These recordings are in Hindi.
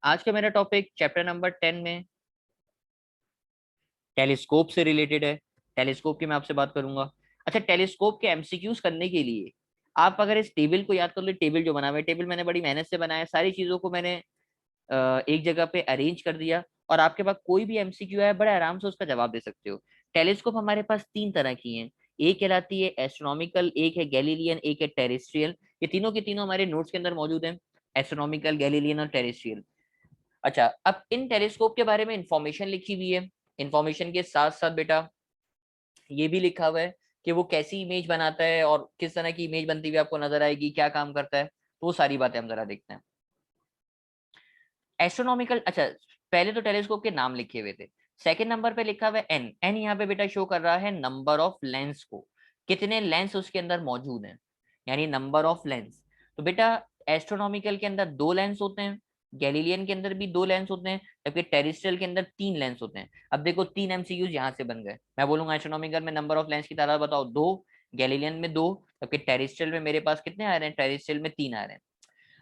आज का मेरा टॉपिक चैप्टर नंबर 10 में टेलीस्कोप से रिलेटेड है। टेलीस्कोप की मैं आपसे बात करूंगा। अच्छा, टेलीस्कोप के एमसीक्यूज करने के लिए आप अगर इस टेबल को याद कर लो, टेबल जो बना हुआ है, टेबल मैंने बड़ी मेहनत से बनाया, सारी चीजों को मैंने एक जगह पे अरेंज कर दिया और आपके पास कोई भी एमसीक्यू है बड़े आराम से उसका जवाब दे सकते हो। टेलीस्कोप हमारे पास तीन तरह की हैं। एक कहलाती है एस्ट्रोनॉमिकल, एक है गैलीलियन, एक है टेरेस्ट्रियल। ये तीनों के तीनों हमारे नोट्स के अंदर मौजूद हैं, एस्ट्रोनॉमिकल, गैलीलियन और टेरेस्ट्रियल। अच्छा, अब इन टेलीस्कोप के बारे में इंफॉर्मेशन लिखी हुई है। इंफॉर्मेशन के साथ साथ बेटा ये भी लिखा हुआ है कि वो कैसी इमेज बनाता है और किस तरह की इमेज बनती हुई आपको नजर आएगी, क्या काम करता है, तो वो सारी बातें हम जरा देखते हैं। एस्ट्रोनॉमिकल, अच्छा, पहले तो टेलीस्कोप के नाम लिखे हुए थे। सेकंड नंबर पे लिखा हुआ है एन। एन यहाँ पे बेटा शो कर रहा है नंबर ऑफ लेंस को, कितने लेंस उसके अंदर मौजूद हैं, यानी नंबर ऑफ लेंस। तो बेटा एस्ट्रोनॉमिकल के अंदर दो लेंस होते हैं, गैलीलियन के अंदर भी दो लेंस होते हैं, जबकि टेरेस्ट्रियल के अंदर तीन लेंस होते हैं। अब देखो तीन एमसीक्यूज यहाँ से बन गए। मैं बोलूंगा एस्ट्रोनॉमिकल में नंबर ऑफ लेंस की तादाद बताओ, दो। गैलीलियन में दो। जबकि टेरेस्ट्रियल में मेरे पास कितने आ रहे हैं, टेरेस्ट्रियल में तीन आ रहे हैं।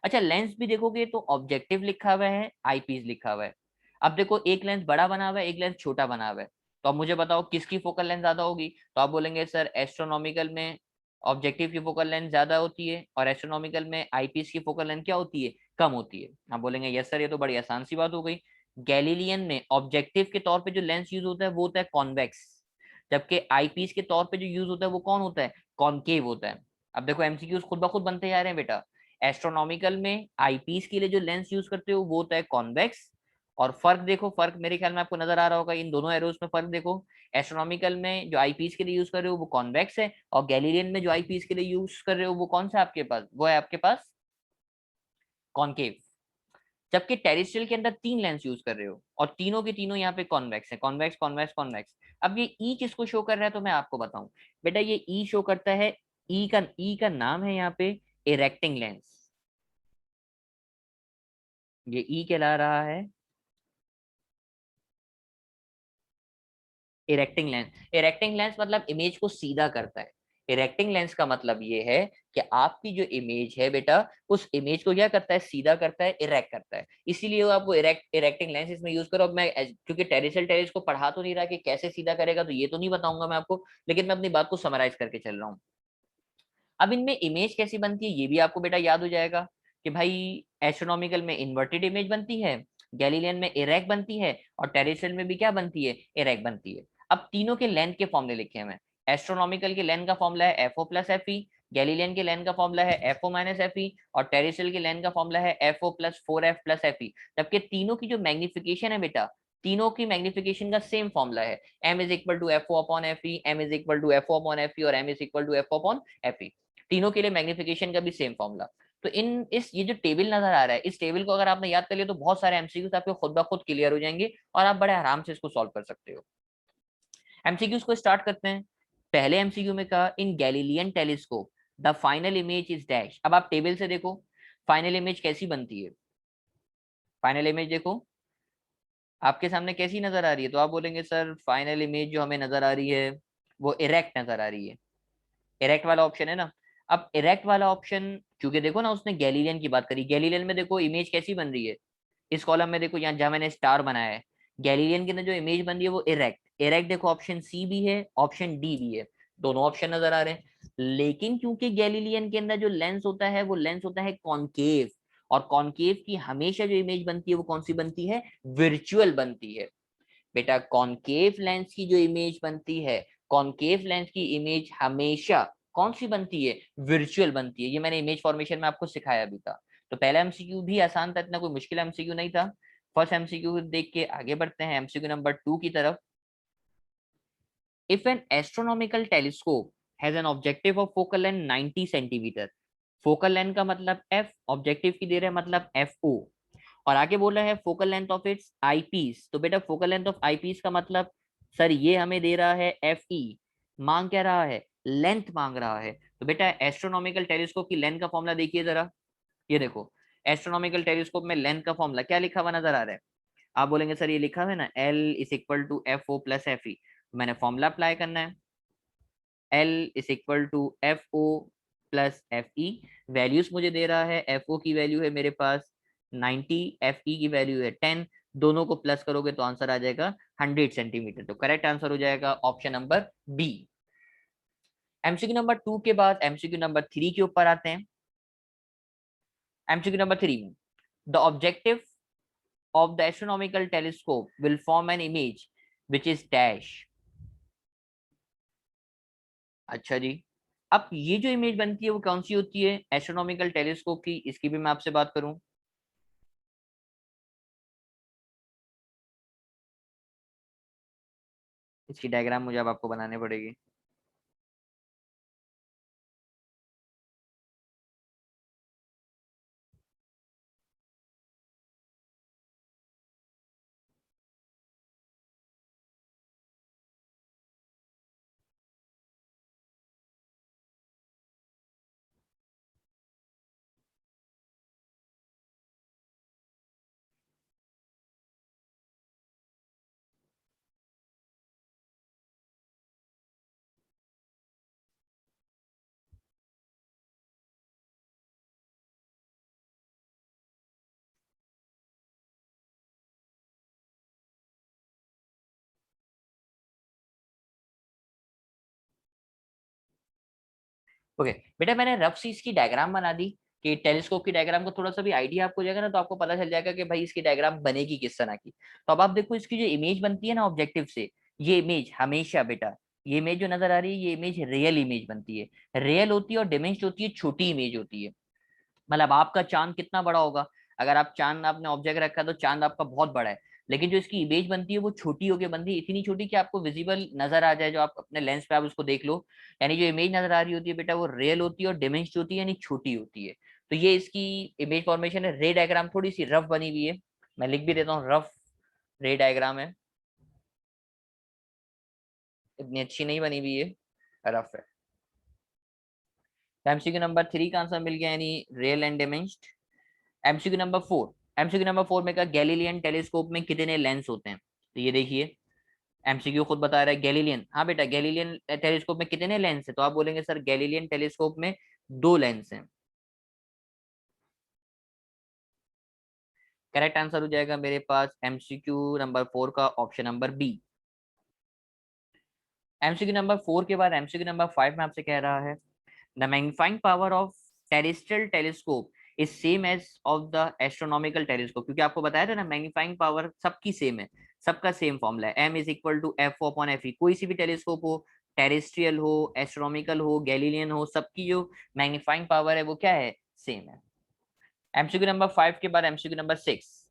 अच्छा, लेंस भी देखोगे तो ऑब्जेक्टिव लिखा हुआ है, आईपीस लिखा हुआ है। अब देखो एक लेंस बड़ा बना हुआ है, एक लेंस छोटा बना हुआ है। तो अब मुझे बताओ किसकी फोकल लेंथ ज्यादा होगी। तो आप बोलेंगे सर एस्ट्रोनॉमिकल में ऑब्जेक्टिव की फोकल लेंथ ज्यादा होती है और एस्ट्रोनॉमिकल में आईपीस की फोकल लेंथ क्या होती है, कम होती है। आप बोलेंगे यस सर, ये तो बड़ी आसान सी बात हो गई। गैलीलियन में ऑब्जेक्टिव के तौर पे जो लेंस यूज होता है वो होता है कॉन्वेक्स, जबकि आईपीस के तौर पे जो यूज होता है वो कौन होता है, कॉनकेव होता है। अब देखो एमसीक्यूज खुद ब खुद बनते जा रहे हैं बेटा। एस्ट्रोनॉमिकल में आईपीस के लिए जो लेंस यूज करते हो वो होता है कॉन्वेक्स। और फर्क देखो, फर्क मेरे ख्याल में आपको नजर आ रहा होगा, इन दोनों एरोस में फर्क देखो। एस्ट्रोनॉमिकल में जो आईपीस के लिए यूज कर रहे हो वो कॉन्वेक्स है, और गैलीलियन में जो आईपीस के लिए यूज कर रहे हो वो कौन सा आपके पास, वो है आपके पास कॉनकेव। जबकि टेरेस्ट्रियल के अंदर तीन लेंस यूज कर रहे हो और तीनों के तीनों यहाँ पे कॉन्वेक्स है, कॉन्वेक्स कॉन्वेक्स कॉन्वेक्स। अब ये ई किसको शो कर रहा है, तो मैं आपको बताऊं। बेटा ये ई शो करता है, ई का नाम है यहाँ पे इरेक्टिंग लेंस। ये ई कहला रहा है इरेक्टिंग लेंस। इरेक्टिंग लेंस मतलब इमेज को सीधा करता है। इरेक्टिंग लेंस का मतलब ये है कि आपकी जो इमेज है बेटा, उस इमेज को क्या करता है, सीधा करता है, इरेक्ट करता है। इसीलिए वो आपको इरेक्टिंग लेंस इसमें यूज करो। अब मैं क्योंकि टेरेस्ट्रियल टेरेस को पढ़ा तो नहीं रहा कि कैसे सीधा करेगा, तो ये तो नहीं बताऊंगा मैं आपको, लेकिन मैं अपनी बात को समराइज करके चल रहा हूँ। अब इनमें इमेज कैसी बनती है ये भी आपको बेटा याद हो जाएगा कि भाई एस्ट्रोनॉमिकल में इन्वर्टेड इमेज बनती है, गैलीलियन में इरेक्ट बनती है, और टेरेस्ट्रियल में भी क्या बनती है, इरेक्ट बनती है। अब तीनों के लेंथ के फॉर्मूले लिखे हैं मैं। एस्ट्रोनॉमिकल के लेंथ का फॉर्मूला है एफओ प्लस एफ ई, गैलीलियन के लेंथ का फॉर्मूला है एफओ माइनस एफ ई, और टेरेस्ट्रियल के लेंथ का फॉर्मूला है FO plus four F plus F ई। जबकि तीनों की जो मैग्निफिकेशन है बेटा, तीनों की मैग्निफिकेशन का सेम फॉर्मूला है, m is equal to F O upon F E, m is equal to F O upon F E, और m is equal to F O upon F E. तीनों के लिए मैग्निफिकेशन का भी सेम फॉर्मूला। तो इन इस ये जो टेबल नजर आ रहा है, इस टेबल को अगर आपने याद कर लिया तो बहुत सारे एमसीक्यूज आपके खुद ब खुद क्लियर हो जाएंगे और आप बड़े आराम से इसको सॉल्व कर सकते हो। एमसीक्यूज को स्टार्ट करते हैं। पहले एमसीक्यू में कहा in Galilean telescope the final image is dash. अब आप टेबल से देखो फाइनल इमेज कैसी बनती है। फाइनल इमेज देखो आपके सामने कैसी नजर आ रही है, तो आप बोलेंगे सर फाइनल इमेज जो हमें नजर आ रही है वो इरेक्ट नजर आ रही है। इरेक्ट वाला ऑप्शन है ना। अब इरेक्ट वाला ऑप्शन, क्योंकि देखो ना उसने गैलीलियन की बात करी, गैलीलियन में देखो इमेज कैसी बन रही है, इस कॉलम में देखो यहाँ जहां मैंने स्टार बनाया है, गैलीलियन के अंदर जो इमेज बन रही है वो इरेक्ट। इरेक्ट देखो ऑप्शन सी भी है, ऑप्शन डी भी है, दोनों ऑप्शन नजर आ रहे हैं। लेकिन क्योंकि गैलीलियन के अंदर जो लेंस होता है वो लेंस होता है कॉनकेव, और कॉनकेव की हमेशा जो इमेज बनती है वो कौन सी बनती है, विर्चुअल बनती है। बेटा कॉनकेव लेंस की जो इमेज बनती है, कॉनकेव लेंस की इमेज हमेशा कौन सी बनती है, विर्चुअल बनती है। ये मैंने इमेज फॉर्मेशन में आपको सिखाया भी था। तो पहला एमसीक्यू भी आसान था, इतना कोई मुश्किल एमसीक्यू नहीं था। फर्स्ट एमसीक्यू देख के आगे बढ़ते हैं एमसीक्यू नंबर 2 की तरफ। If N astronomical telescope has an objective of focal length 90 centimetre, focal length का मतलब एफ, ऑब्जेक्टिव की दे रहे हैं मतलब एफ ओ, और आगे बोल रहा है focal length of its eyepiece. तो बेटा फोकल लेंथ ऑफ आईपीस का मतलब सर ये हमें दे रहा है एफ ई, मांग क्या रहा है, लेंथ मांग रहा है। तो बेटा एस्ट्रोनॉमिकल टेलीस्कोप की लेंथ का फॉर्मूला देखिए जरा, ये देखो एस्ट्रोनॉमिकल टेलीस्कोप में लेंथ का फॉर्मूला क्या लिखा हुआ नजर आ रहा है। आप बोलेंगे सर ये लिखा हुआ है ना L is equal to F O plus F E, मैंने फॉर्मूला अप्लाई करना है, L is equal to F O plus F E. Values मुझे दे रहा है, एफ ओ की वैल्यू है मेरे पास 90, एफ ई की वैल्यू है 10, दोनों को प्लस करोगे तो आंसर आ जाएगा 100 सेंटीमीटर। तो करेक्ट आंसर हो जाएगा option number B. MCQ number 2 के बाद एमसीक्यू नंबर 3 के ऊपर आते हैं। एमसीक्यू नंबर 3 में the objective of the astronomical telescope will form an image which is dash। अच्छा जी, अब ये जो इमेज बनती है वो कौन सी होती है एस्ट्रोनॉमिकल टेलीस्कोप की, इसकी भी मैं आपसे बात करूं। इसकी डायग्राम मुझे अब आपको बनाने पड़ेगी। ओके बेटा, मैंने रफ सी इसकी डायग्राम बना दी कि टेलीस्कोप की डायग्राम को थोड़ा सा भी आइडिया आपको हो जाएगा ना, तो आपको पता चल जाएगा कि भाई इसकी डायग्राम बनेगी किस तरह की। तो अब आप देखो इसकी जो इमेज बनती है ना ऑब्जेक्टिव से, ये इमेज हमेशा बेटा, ये इमेज जो नजर आ रही है ये इमेज रियल इमेज बनती है। रियल होती है और डिमेंस्ड होती है, छोटी इमेज होती है। मतलब आपका चांद कितना बड़ा होगा, अगर आप चांद आपने ऑब्जेक्ट रखा है तो चांद आपका बहुत बड़ा है, लेकिन जो इसकी इमेज बनती है वो छोटी होकर बनती है, इतनी छोटी कि आपको विजिबल नजर आ जाए, जो आप अपने लेंस पे आप उसको देख लो। यानी जो इमेज नजर आ रही होती है बेटा वो रियल होती है और डिमेंस्ड होती है, यानी छोटी होती है। तो ये इसकी इमेज फॉर्मेशन है। रे डायग्राम थोड़ी सी रफ बनी हुई है, मैं लिख भी देता हूँ, रफ रे डायग्राम है, इतनी अच्छी नहीं बनी हुई है, रफ है। एमसीक्यू नंबर 3 का आंसर मिल गया, यानी real and diminished. MCQ number 4, MCQ number 4 में का गैलीलियन टेलीस्कोप में कितने लेंस होते हैं, तो ये देखिए एमसीक्यू खुद बता रहा है गैलीलियन। हाँ बेटा, गैलीलियन टेलीस्कोप में कितने लेंस है, तो आप बोलेंगे सर गैलीलियन टेलीस्कोप में 2 लेंस हैं। करेक्ट आंसर हो जाएगा मेरे पास एमसीक्यू नंबर 4 का option number B. MCQ number 4 के बाद एमसीक्यू नंबर 5 में आपसे कह रहा है the magnifying power of terrestrial telescope is same as of the astronomical telescope, क्योंकि आपको बताया था ना मैग्नीफाइंग पावर सबकी सेम है, सबका सेम फॉर्मूला है, M is equal to F upon F E. कोई सी भी टेलीस्कोप हो, टेरेस्ट्रियल हो, एस्ट्रोनॉमिकल हो, गैलीलियन हो, सबकी जो मैग्नीफाइंग पावर है वो क्या है, सेम है। एमसीक्यू नंबर 5 के बाद MCQ number 6,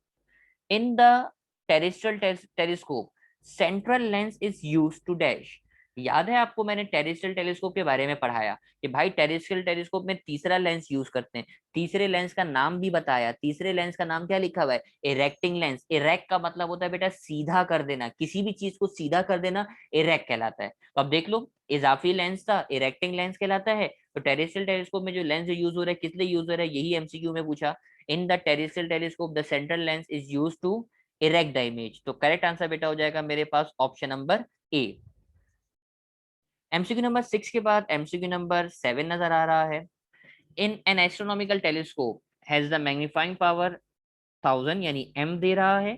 in the terrestrial telescope central lens is use to dash. याद है आपको मैंने टेरेस्ट्रियल टेलीस्कोप के बारे में पढ़ाया कि भाई टेरेस्ट्रियल टेलीस्कोप में तीसरा लेंस यूज करते हैं, तीसरे लेंस का नाम भी बताया, तीसरे लेंस का नाम क्या लिखा हुआ है, इरेक्टिंग लेंस। इरेक्ट का मतलब होता है बेटा सीधा कर देना, किसी भी चीज को सीधा कर देना इरेक्ट कहलाता है। तो अब देख लो, इजाफी लेंस था, इरेक्टिंग लेंस कहलाता है। तो टेरेस्ट्रियल टेलीस्कोप में जो लेंस यूज हो रहा है किस लिए यूज हो रहा है, यही एमसीक्यू में पूछा। In the terrestrial telescope the central lens is use to erect the image. तो करेक्ट आंसर बेटा हो जाएगा मेरे पास option number A. MCQ number 6 के बाद एमसीक्यू नंबर 7 नजर आ रहा है। In an astronomical telescope has the magnifying power 1000, यानी एम दे रहा है।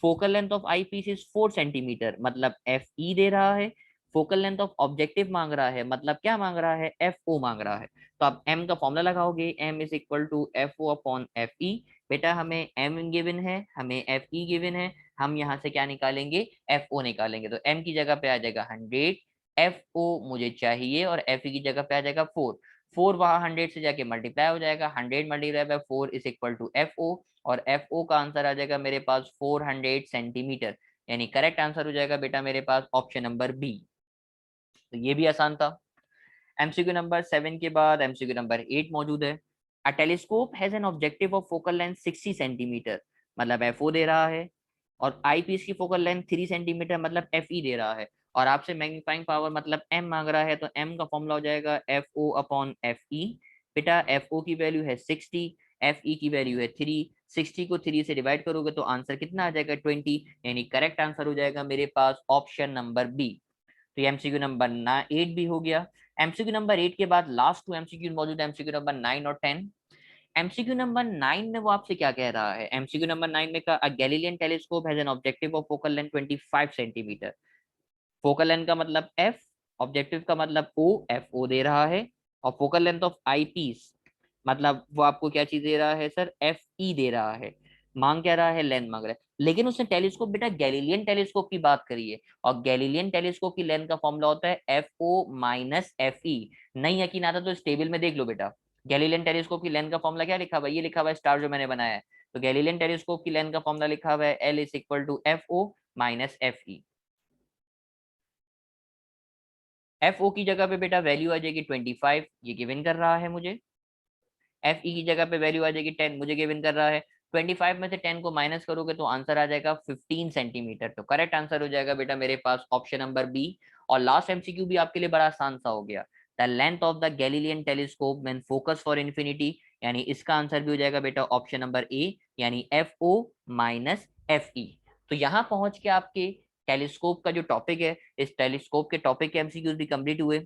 Focal length of eyepiece is 4 centimetre, मतलब एफ ई दे रहा है। फोकल लेंथ ऑफ ऑब्जेक्टिव मांग रहा है, मतलब क्या मांग रहा है, एफ ओ मांग रहा है। तो आप एम का फॉर्मूला लगाओगे, M is equal to F O upon F E. बेटा हमें एम गिवन है, हमें एफ ई गिवन है, हम यहाँ से क्या निकालेंगे, एफ ओ निकालेंगे। तो एम की जगह पे आ जाएगा 100, एफ ओ मुझे चाहिए और एफ ई की जगह पे आ जाएगा 4। 4 वहां 100 से जाके मल्टीप्लाई हो जाएगा, 100 multiply by 4 is equal to F O, और एफ ओ का आंसर आ जाएगा मेरे पास 400 सेंटीमीटर। यानी करेक्ट आंसर हो जाएगा बेटा मेरे पास ऑप्शन नंबर बी। तो ये भी आसान था। एमसीक्यू नंबर 7 के बाद एमसीक्यू नंबर 8 मौजूद है। अ telescope has an objective of focal length 60 centimetre, मतलब एफ ओ दे रहा है, और आई पीस की फोकल लेंथ 3 सेंटीमीटर, मतलब एफ ई दे रहा है, और आपसे मैग्नीफाइंग पावर मतलब एम मांग रहा है। तो एम का फॉर्मूला हो जाएगा F O upon F E. बेटा एफ ओ की वैल्यू है 60, एफ ई की वैल्यू है 3, 60 को 3 से डिवाइड करोगे तो आंसर कितना आ जाएगा, 20। यानी करेक्ट आंसर हो जाएगा मेरे पास ऑप्शन नंबर बी। तो ये एमसीक्यू नंबर 8 भी हो गया। एमसीक्यू नंबर 8 के बाद लास्ट 2 एमसीक्यू मौजूद है, एमसीक्यू नंबर 9 और 10। एमसीक्यू नंबर 9 में वो आपसे क्या कह रहा है? एमसीक्यू नंबर 9 में का Galilean telescope has an objective of focal length 25 centimetre. Focal length का मतलब एफ, ऑब्जेक्टिव का मतलब ओ, एफ ओ दे रहा है। और focal length of eyepiece मतलब वो आपको क्या चीज दे रहा है सर? एफ ई दे रहा है। मांग क्या रहा है? लेंथ मांग रहा है। लेकिन उसने टेलीस्कोप बेटा गैलीलियन टेलीस्कोप की बात करी है, और गैलीलियन टेलीस्कोप की लेंथ का फॉर्मूला होता है F O minus F E. नहीं यकीन आता तो इस टेबल में देख लो बेटा। गैलीलियन टेलीस्कोप की लेंथ का फॉर्मूला क्या लिखा हुआ है? ये लिखा हुआ है स्टार जो मैंने बनाया है। तो गैलीलियन टेलीस्कोप की लेंथ का फॉर्मूला लिखा हुआ है L is equal to F O minus F E. F O की जगह पे बेटा वैल्यू आ जाएगी 25, ये गिवन कर रहा है मुझे। एफ ई की जगह पे वैल्यू आ जाएगी 10, मुझे गिवन कर रहा है। 25 में से 10 को माइनस करोगे तो आंसर आ जाएगा 15 सेंटीमीटर। तो करेक्ट आंसर हो जाएगा बेटा मेरे पास ऑप्शन नंबर बी। और लास्ट एमसीक्यू भी आपके लिए बड़ा आसान सा हो गया। The length of the Galilean telescope when focus for infinity, यानी इसका आंसर भी हो जाएगा बेटा ऑप्शन नंबर ए, यानी F O minus F E. तो यहाँ पहुंच के आपके टेलीस्कोप का जो टॉपिक है, इस टेलीस्कोप के टॉपिक के एमसीक्यूज भी कंप्लीट हुए।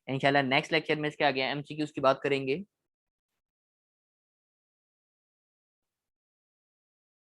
इंशाल्लाह नेक्स्ट लेक्चर में इसके आगे एमसीक्यूज की बात करेंगे।